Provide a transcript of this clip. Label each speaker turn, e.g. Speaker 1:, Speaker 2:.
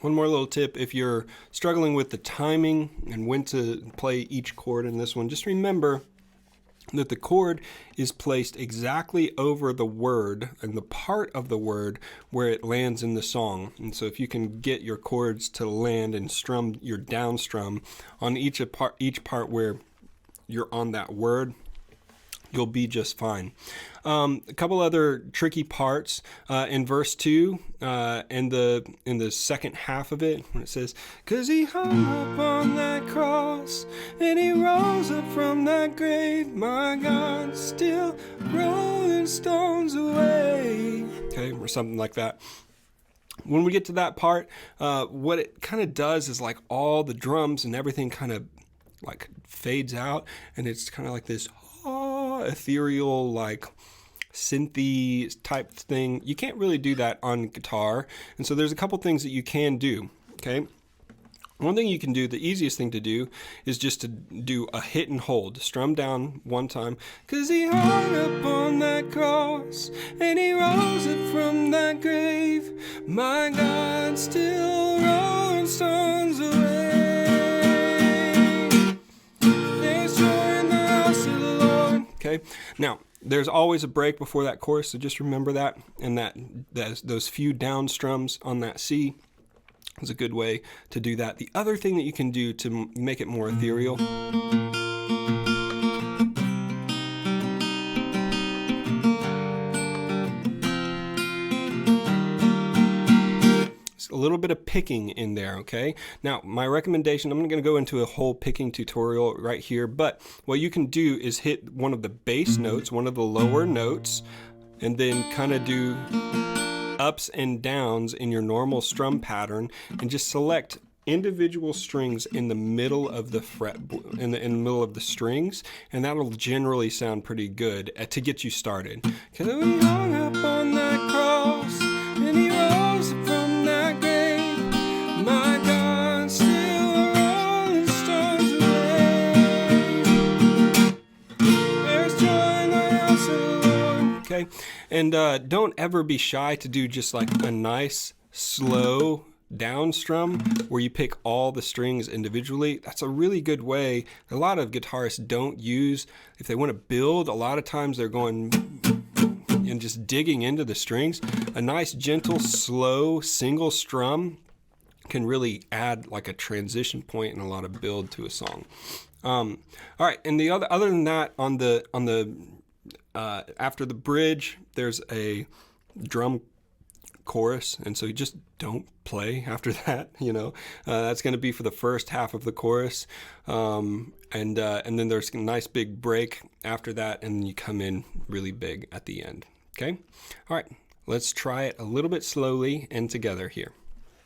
Speaker 1: One more little tip: if you're struggling with the timing and when to play each chord in this one, just remember that the chord is placed exactly over the word and the part of the word where it lands in the song. And so if you can get your chords to land and strum your down strum on each part where you're on that word, you'll be just fine. A couple other tricky parts in verse 2, in the second half of it, when it says, "'Cause he hung up on that cross and he rose up from that grave, my God, still rolling stones away." Okay, or something like that. When we get to that part, what it kind of does is like all the drums and everything kind of like fades out, and it's kind of like this ethereal, like synthy type thing. You can't really do that on guitar, and so there's a couple things that you can do. Okay, one thing you can do, the easiest thing to do, is just to do a hit and hold. Strum down one time. "'Cause he hung up on that cross and he rose up from that grave, my God, still rolling stones away. There's joy in the house of the Lord." Okay, now there's always a break before that chorus, so just remember that. And those few down strums on that C is a good way to do that. The other thing that you can do to make it more ethereal is a little bit of picking in there, okay? Now, my recommendation, I'm going to go into a whole picking tutorial right here, but what you can do is hit one of the bass notes, one of the lower notes, and then kind of do ups and downs in your normal strum pattern, and just select individual strings in the middle of the fret, in the middle of the strings, and that'll generally sound pretty good to get you started. "'Cause we hung up on that cross and he rose from that grave, my God, still rolling stones away. There's joy in the house of the Lord." Okay, and don't ever be shy to do just like a nice slow down strum where you pick all the strings individually. That's a really good way. A lot of guitarists don't use, if they want to build, a lot of times they're going and just digging into the strings. A nice gentle slow single strum can really add like a transition point and a lot of build to a song. All right, and the other than that, on the after the bridge, there's a drum chorus, and so you just don't play after that. That's going to be for the first half of the chorus, and then there's a nice big break after that, and then you come in really big at the end. Okay, all right, let's try it a little bit slowly and together here.